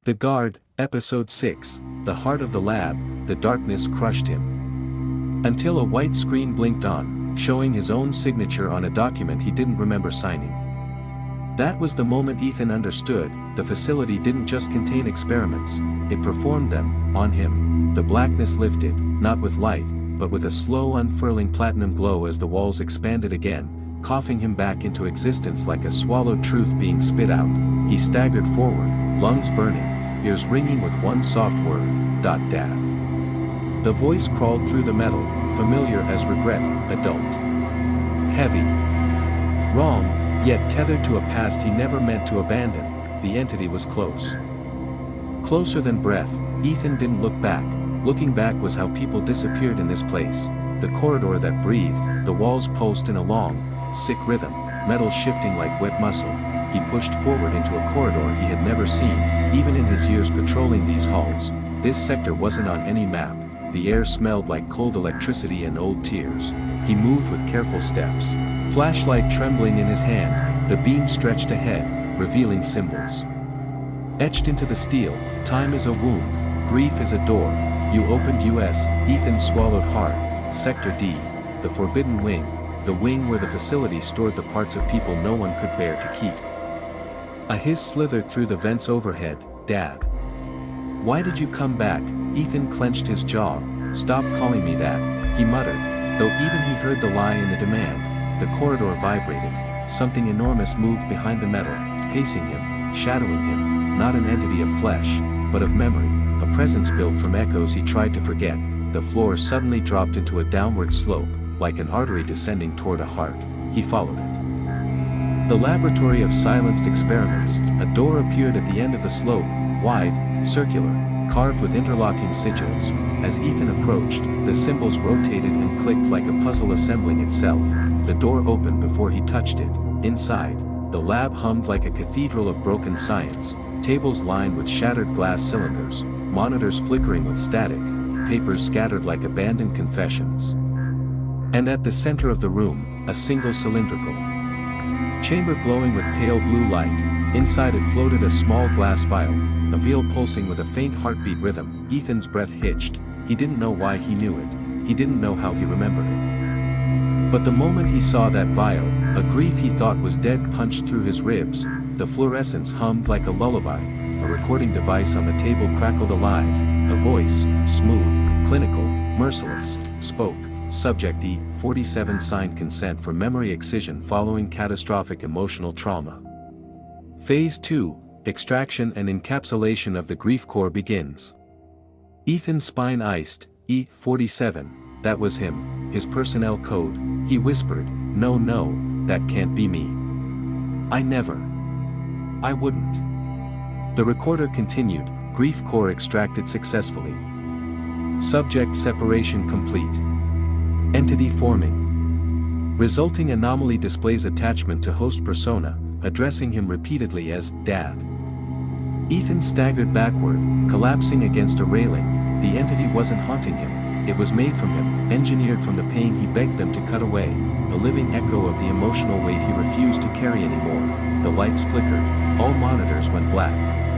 The Guard, Episode 6, The Heart of the Lab, the darkness crushed him. Until a white screen blinked on, showing his own signature on a document he didn't remember signing. That was the moment Ethan understood, the facility didn't just contain experiments, it performed them, on him. The blackness lifted, not with light, but with a slow unfurling platinum glow as the walls expanded again, coughing him back into existence like a swallowed truth being spit out. He staggered forward, lungs burning, ears ringing with one soft word, Dad. The voice crawled through the metal, familiar as regret, adult. Heavy. Wrong, yet tethered to a past he never meant to abandon, the entity was close. Closer than breath, Ethan didn't look back. Looking back was how people disappeared in this place. The corridor that breathed, the walls pulsed in a long, sick rhythm, metal shifting like wet muscle. He pushed forward into a corridor he had never seen, even in his years patrolling these halls. This sector wasn't on any map. The air smelled like cold electricity and old tears. He moved with careful steps. Flashlight trembling in his hand, the beam stretched ahead, revealing symbols. Etched into the steel, time is a wound, grief is a door. You opened US, Ethan swallowed hard. Sector D, the forbidden wing, the wing where the facility stored the parts of people no one could bear to keep. A hiss slithered through the vents overhead, Dad. Why did you come back? Ethan clenched his jaw. Stop calling me that, he muttered, though even he heard the lie in the demand. The corridor vibrated. Something enormous moved behind the metal, pacing him, shadowing him, not an entity of flesh, but of memory, a presence built from echoes he tried to forget. The floor suddenly dropped into a downward slope, like an artery descending toward a heart. He followed it. The laboratory of silenced experiments, a door appeared at the end of the slope, wide, circular, carved with interlocking sigils. As Ethan approached, the symbols rotated and clicked like a puzzle assembling itself. The door opened before he touched it. Inside, the lab hummed like a cathedral of broken science, tables lined with shattered glass cylinders, monitors flickering with static, papers scattered like abandoned confessions. And at the center of the room, a single cylindrical chamber glowing with pale blue light. Inside it floated a small glass vial, a vial pulsing with a faint heartbeat rhythm. Ethan's breath hitched. He didn't know why he knew it. He didn't know how he remembered it. But the moment he saw that vial, a grief he thought was dead punched through his ribs. The fluorescence hummed like a lullaby. A recording device on the table crackled alive. A voice, smooth, clinical, merciless, spoke. Subject E47 signed consent for memory excision following catastrophic emotional trauma. Phase 2, extraction and encapsulation of the grief core begins. Ethan's spine iced. E47, that was him, his personnel code. He whispered, no, that can't be me. I wouldn't. The recorder continued, grief core extracted successfully. Subject separation complete. Entity forming. Resulting anomaly displays attachment to host persona, addressing him repeatedly as Dad. Ethan staggered backward, collapsing against a railing. The entity wasn't haunting him, it was made from him, engineered from the pain he begged them to cut away, a living echo of the emotional weight he refused to carry anymore. The lights flickered, all monitors went black.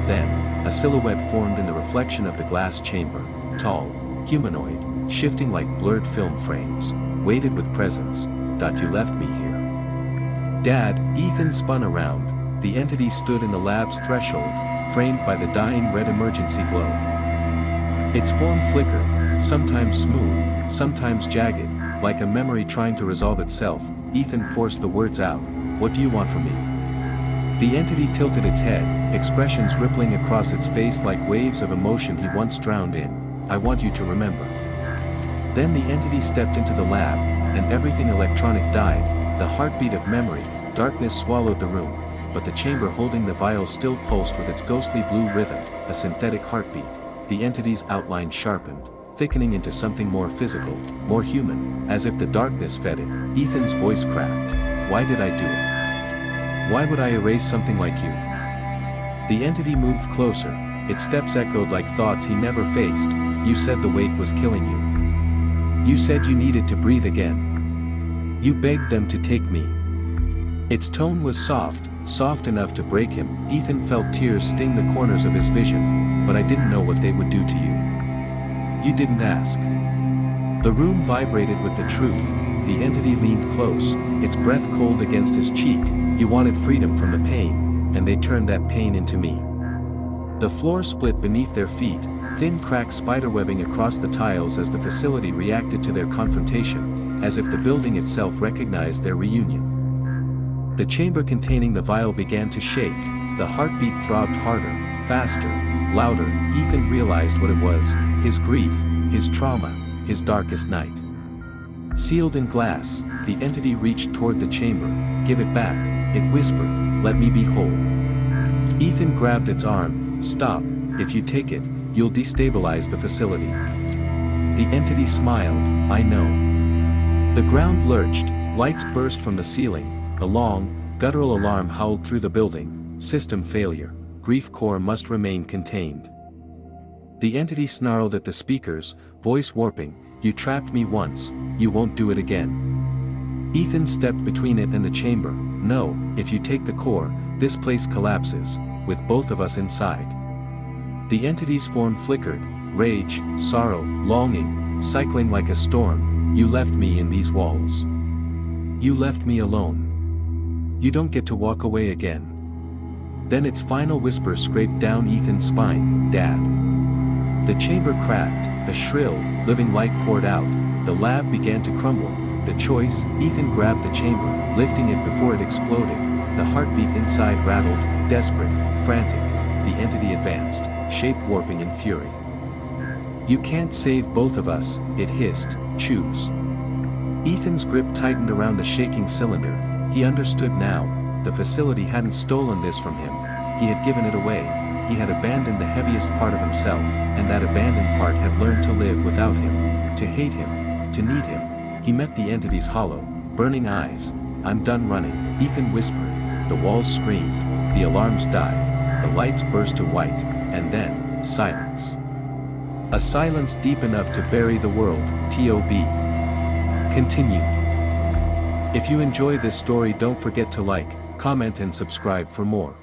Then, a silhouette formed in the reflection of the glass chamber, tall, humanoid, shifting like blurred film frames, weighted with presence. You left me here. Dad, Ethan spun around. The entity stood in the lab's threshold, framed by the dying red emergency glow. Its form flickered, sometimes smooth, sometimes jagged, like a memory trying to resolve itself. Ethan forced the words out, what do you want from me? The entity tilted its head, expressions rippling across its face like waves of emotion he once drowned in. I want you to remember. Then the entity stepped into the lab, and everything electronic died. The heartbeat of memory, darkness swallowed the room, but the chamber holding the vial still pulsed with its ghostly blue rhythm, a synthetic heartbeat. The entity's outline sharpened, thickening into something more physical, more human, as if the darkness fed it. Ethan's voice cracked. Why did I do it? Why would I erase something like you? The entity moved closer, its steps echoed like thoughts he never faced. You said the weight was killing you. You said you needed to breathe again. You begged them to take me. Its tone was soft enough to break him. Ethan felt tears sting the corners of his vision. but I didn't know what they would do to you. You didn't ask. The room vibrated with the truth. The entity leaned close, its breath cold against his cheek. You wanted freedom from the pain, and they turned that pain into me. The floor split beneath their feet, thin cracks spiderwebbing across the tiles as the facility reacted to their confrontation, as if the building itself recognized their reunion. The chamber containing the vial began to shake, the heartbeat throbbed harder, faster, louder. Ethan realized what it was, his grief, his trauma, his darkest night. Sealed in glass, the entity reached toward the chamber. Give it back, it whispered, let me be whole. Ethan grabbed its arm. Stop, if you take it, you'll destabilize the facility. The entity smiled, I know. The ground lurched, lights burst from the ceiling, a long, guttural alarm howled through the building, system failure, grief core must remain contained. The entity snarled at the speakers, voice warping, you trapped me once, you won't do it again. Ethan stepped between it and the chamber. No, if you take the core, this place collapses, with both of us inside. The entity's form flickered, rage, sorrow, longing, cycling like a storm. You left me in these walls. You left me alone. You don't get to walk away again. Then its final whisper scraped down Ethan's spine, Dad. The chamber cracked, a shrill, living light poured out, the lab began to crumble. The choice, Ethan grabbed the chamber, lifting it before it exploded. The heartbeat inside rattled, desperate, frantic. The entity advanced, shape warping in fury. You can't save both of us, it hissed, choose. Ethan's grip tightened around the shaking cylinder. He understood now, the facility hadn't stolen this from him, he had given it away. He had abandoned the heaviest part of himself, and that abandoned part had learned to live without him, to hate him, to need him. He met the entity's hollow, burning eyes. I'm done running, Ethan whispered. The walls screamed, the alarms died, the lights burst to white, and then, silence. A silence deep enough to bury the world. T.O.B. Continued. If you enjoy this story, don't forget to like, comment and subscribe for more.